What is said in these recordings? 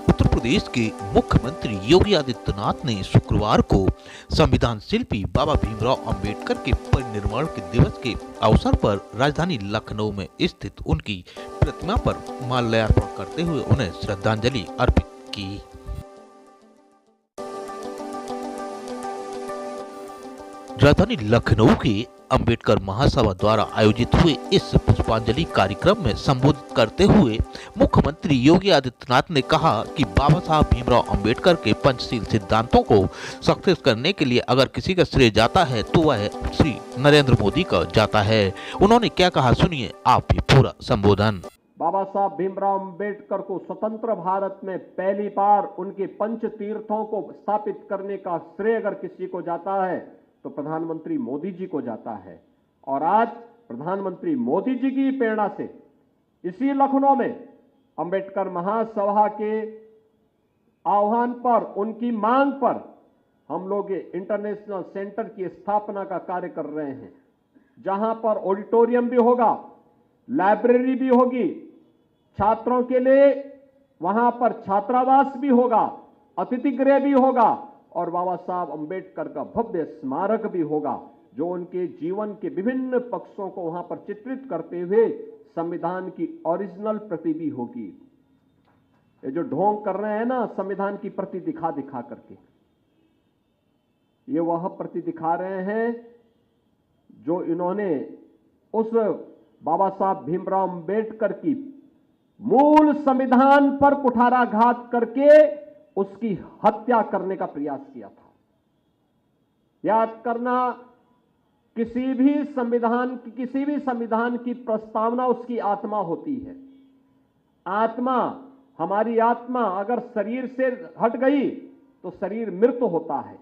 उत्तर प्रदेश के मुख्यमंत्री योगी आदित्यनाथ ने शुक्रवार को संविधान शिल्पी बाबा भीमराव अंबेडकर के परिनिर्वाण के दिवस के अवसर पर राजधानी लखनऊ में स्थित उनकी प्रतिमा पर माल्यार्पण करते हुए उन्हें श्रद्धांजलि अर्पित की। राजधानी लखनऊ के अंबेडकर महासभा द्वारा आयोजित हुए इस पुष्पांजलि कार्यक्रम में संबोधित करते हुए मुख्यमंत्री योगी आदित्यनाथ ने कहा कि बाबा साहब भीमराव अंबेडकर के पंचशील सिद्धांतों को सक्सेस करने के लिए अगर किसी का श्रेय जाता है तो वह श्री नरेंद्र मोदी का जाता है। उन्होंने क्या कहा, सुनिए आप भी पूरा संबोधन। बाबा साहब भीमराव अंबेडकर को स्वतंत्र भारत में पहली बार उनके पंच तीर्थों को स्थापित करने का श्रेय अगर किसी को जाता है तो प्रधानमंत्री मोदी जी को जाता है। और आज प्रधानमंत्री मोदी जी की प्रेरणा से इसी लखनऊ में अंबेडकर महासभा के आह्वान पर, उनकी मांग पर हम लोग इंटरनेशनल सेंटर की स्थापना का कार्य कर रहे हैं, जहां पर ऑडिटोरियम भी होगा, लाइब्रेरी भी होगी, छात्रों के लिए वहां पर छात्रावास भी होगा, अतिथि गृह भी होगा और बाबा साहब अंबेडकर का भव्य स्मारक भी होगा, जो उनके जीवन के विभिन्न पक्षों को वहां पर चित्रित करते हुए संविधान की ओरिजिनल प्रति भी होगी। ये जो ढोंग कर रहे हैं ना संविधान की प्रति दिखा दिखा करके, ये वह प्रति दिखा रहे हैं जो इन्होंने उस बाबा साहब भीमराव अंबेडकर की मूल संविधान पर कुठाराघात करके उसकी हत्या करने का प्रयास किया था। याद करना, किसी भी संविधान की प्रस्तावना उसकी आत्मा होती है। आत्मा, हमारी आत्मा अगर शरीर से हट गई तो शरीर मृत होता है।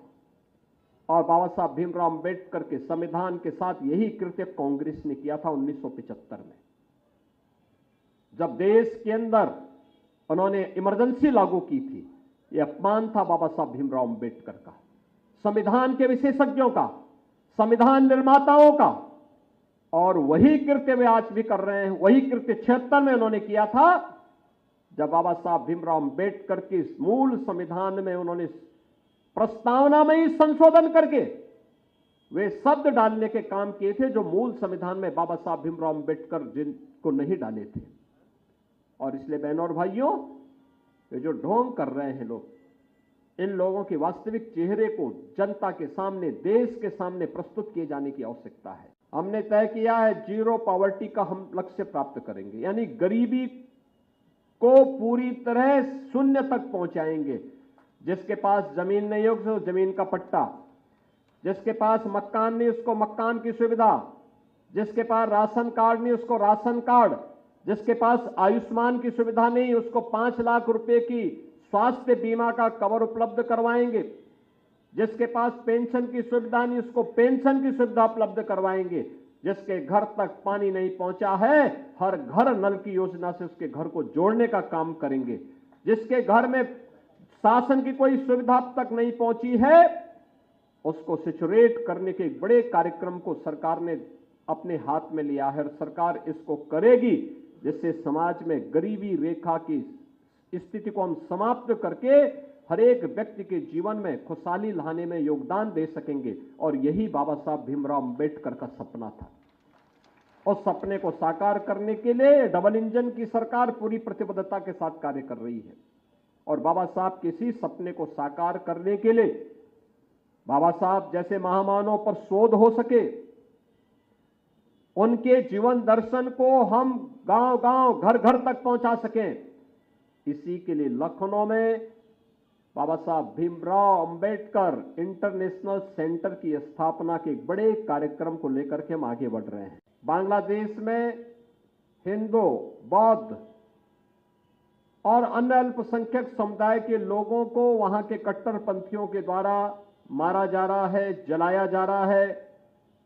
और बाबा साहब भीमराव अंबेडकर के संविधान के साथ यही कृत्य कांग्रेस ने किया था 1975 में, जब देश के अंदर उन्होंने इमरजेंसी लागू की थी। यह अपमान था बाबा साहब भीमराव अंबेडकर का, संविधान के विशेषज्ञों का, संविधान निर्माताओं का। और वही कृत्य वे आज भी कर रहे हैं। वही कृत्य 76 में उन्होंने किया था, जब बाबा साहब भीमराव अंबेडकर के मूल संविधान में उन्होंने प्रस्तावना में ही संशोधन करके वे शब्द डालने के काम किए थे जो मूल संविधान में बाबा साहब भीमराव अंबेडकर जिनको नहीं डाले थे। और इसलिए बहनों और भाइयों, ये जो ढोंग कर रहे हैं लोग, इन लोगों के वास्तविक चेहरे को जनता के सामने, देश के सामने प्रस्तुत किए जाने की आवश्यकता है। हमने तय किया है जीरो पॉवर्टी का हम लक्ष्य प्राप्त करेंगे, यानी गरीबी को पूरी तरह शून्य तक पहुंचाएंगे। जिसके पास जमीन नहीं है उसको जमीन का पट्टा, जिसके पास मकान नहीं उसको मकान की सुविधा, जिसके पास राशन कार्ड नहीं उसको राशन कार्ड, जिसके पास आयुष्मान की सुविधा नहीं उसको 5 लाख रुपए की स्वास्थ्य बीमा का कवर उपलब्ध करवाएंगे, जिसके पास पेंशन की सुविधा नहीं उसको पेंशन की सुविधा उपलब्ध करवाएंगे, जिसके घर तक पानी नहीं पहुंचा है हर घर नल की योजना से उसके घर को जोड़ने का काम करेंगे, जिसके घर में शासन की कोई सुविधा अब तक नहीं पहुंची है उसको सिचुएट करने के एक बड़े कार्यक्रम को सरकार ने अपने हाथ में लिया है। और सरकार इसको करेगी जिससे समाज में गरीबी रेखा की स्थिति को हम समाप्त करके हर एक व्यक्ति के जीवन में खुशहाली लाने में योगदान दे सकेंगे। और यही बाबा साहब भीमराव अंबेडकर का सपना था। उस सपने को साकार करने के लिए डबल इंजन की सरकार पूरी प्रतिबद्धता के साथ कार्य कर रही है। और बाबा साहब के इसी सपने को साकार करने के लिए, बाबा साहब जैसे महामानव पर शोध हो सके, उनके जीवन दर्शन को हम गांव-गांव, घर-घर तक पहुंचा सकें, इसी के लिए लखनऊ में बाबा साहब भीमराव अंबेडकर इंटरनेशनल सेंटर की स्थापना के एक बड़े कार्यक्रम को लेकर के हम आगे बढ़ रहे हैं। बांग्लादेश में हिंदू, बौद्ध और अन्य अल्पसंख्यक समुदाय के लोगों को वहां के कट्टरपंथियों के द्वारा मारा जा रहा है, जलाया जा रहा है,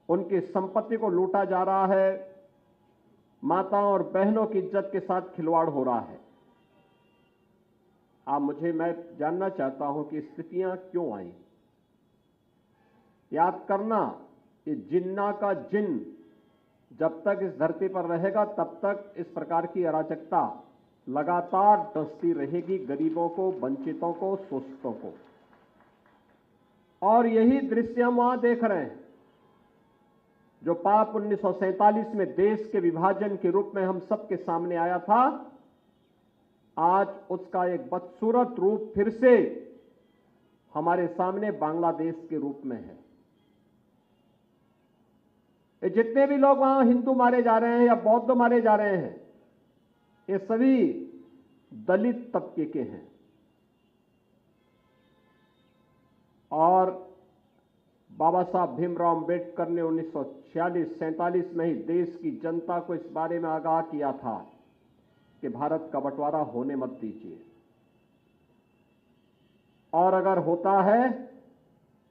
उनकी संपत्ति को लूटा जा रहा है, माताओं और बहनों की इज्जत के साथ खिलवाड़ हो रहा है। मैं जानना चाहता हूं कि स्थितियां क्यों आई। याद करना, ये जिन्ना का जिन्न जब तक इस धरती पर रहेगा तब तक इस प्रकार की अराजकता लगातार डसती रहेगी गरीबों को, वंचितों को, शोषितों को। और यही दृश्य हम वहां देख रहे हैं। जो पाप 1947 में देश के विभाजन के रूप में हम सबके सामने आया था, आज उसका एक बदसूरत रूप फिर से हमारे सामने बांग्लादेश के रूप में है। ये जितने भी लोग वहां हिंदू मारे जा रहे हैं या बौद्ध मारे जा रहे हैं, ये सभी दलित तबके के हैं। और बाबा साहब भीमराव अंबेडकर ने 1946-47 में ही देश की जनता को इस बारे में आगाह किया था कि भारत का बंटवारा होने मत दीजिए, और अगर होता है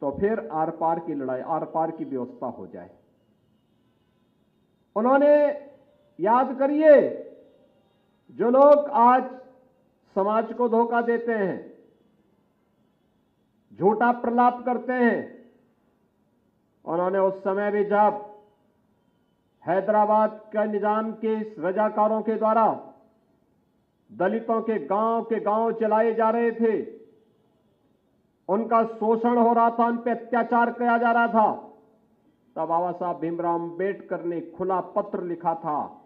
तो फिर आर पार की लड़ाई, आर पार की व्यवस्था हो जाए। उन्होंने, याद करिए, जो लोग आज समाज को धोखा देते हैं, झूठा प्रलाप करते हैं, उन्होंने उस समय भी जब हैदराबाद के निजाम के रजाकारों के द्वारा दलितों के गांव चलाए जा रहे थे, उनका शोषण हो रहा था, उन पर अत्याचार किया जा रहा था, तब बाबा साहब भीमराव अंबेडकर ने खुला पत्र लिखा था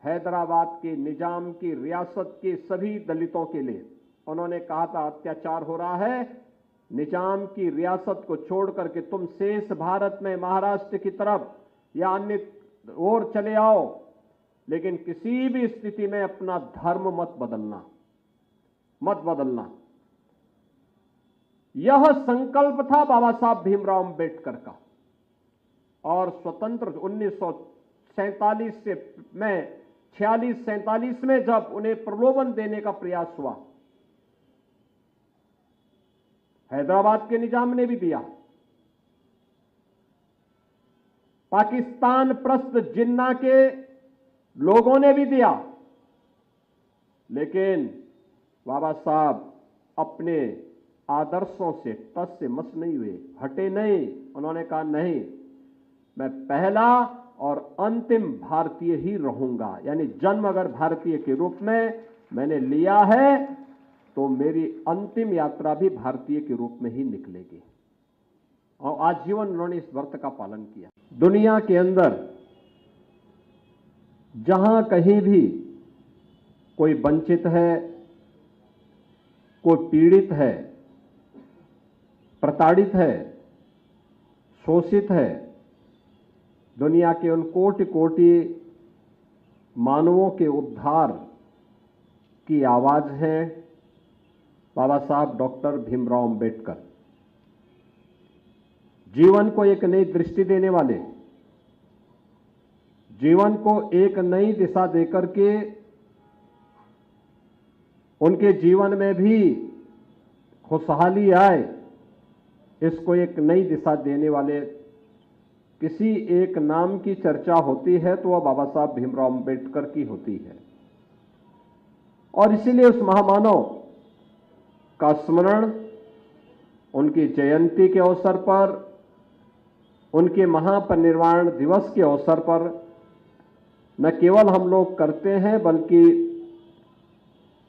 हैदराबाद के निजाम की रियासत के सभी दलितों के लिए। उन्होंने कहा था, अत्याचार हो रहा है, निजाम की रियासत को छोड़ करके तुम शेष भारत में महाराष्ट्र की तरफ या अन्य ओर चले आओ, लेकिन किसी भी स्थिति में अपना धर्म मत बदलना। यह संकल्प था बाबा साहब भीमराव अंबेडकर का। और स्वतंत्र 1947 में 46-47 में जब उन्हें प्रलोभन देने का प्रयास हुआ, हैदराबाद के निजाम ने भी दिया, पाकिस्तान प्रस्थ जिन्ना के लोगों ने भी दिया, लेकिन बाबा साहब अपने आदर्शों से टस से मस नहीं हुए, हटे नहीं। उन्होंने कहा, नहीं, मैं पहला और अंतिम भारतीय ही रहूंगा। यानी जन्म अगर भारतीय के रूप में मैंने लिया है तो मेरी अंतिम यात्रा भी भारतीय के रूप में ही निकलेगी। और आजीवन उन्होंने इस व्रत का पालन किया। दुनिया के अंदर जहां कहीं भी कोई वंचित है, कोई पीड़ित है, प्रताड़ित है, शोषित है, दुनिया के उन कोटि कोटि मानवों के उद्धार की आवाज है बाबा साहब डॉक्टर भीमराव अंबेडकर। जीवन को एक नई दृष्टि देने वाले, जीवन को एक नई दिशा देकर के उनके जीवन में भी खुशहाली आए, इसको एक नई दिशा देने वाले किसी एक नाम की चर्चा होती है तो वह बाबा साहब भीमराव अंबेडकर की होती है। और इसीलिए उस महामानव का स्मरण उनकी जयंती के अवसर पर, उनके महापरिनिर्वाण दिवस के अवसर पर न केवल हम लोग करते हैं, बल्कि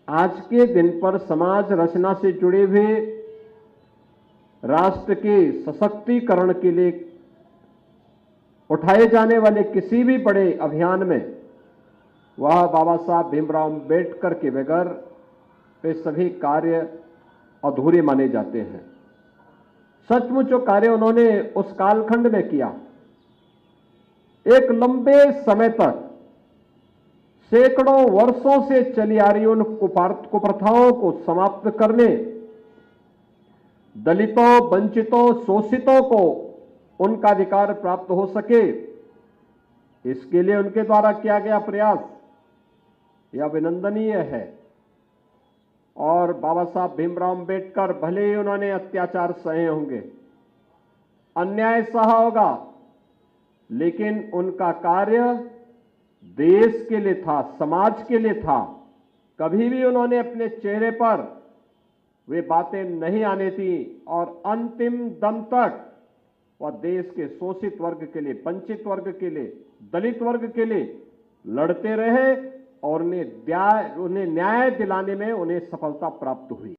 आज के दिन पर समाज रचना से जुड़े हुए राष्ट्र के सशक्तिकरण के लिए उठाए जाने वाले किसी भी बड़े अभियान में वह बाबा साहब भीमराव अंबेडकर के बगैर वे सभी कार्य अधूरे माने जाते हैं। सचमुच जो कार्य उन्होंने उस कालखंड में किया, एक लंबे समय तक सैकड़ों वर्षों से चली आ रही उन कुप्रथाओं को समाप्त करने, दलितों, वंचितों, शोषितों को उनका अधिकार प्राप्त हो सके, इसके लिए उनके द्वारा किया गया प्रयास यह अभिनंदनीय है। और बाबा साहब भीमराव अंबेडकर भले ही उन्होंने अत्याचार सहे होंगे, अन्याय सहा होगा, लेकिन उनका कार्य देश के लिए था, समाज के लिए था। कभी भी उन्होंने अपने चेहरे पर वे बातें नहीं आने थी और अंतिम दम तक वह देश के शोषित वर्ग के लिए, वंचित वर्ग के लिए, दलित वर्ग के लिए लड़ते रहे। और उन्हें न्याय दिलाने में उन्हें सफलता प्राप्त हुई।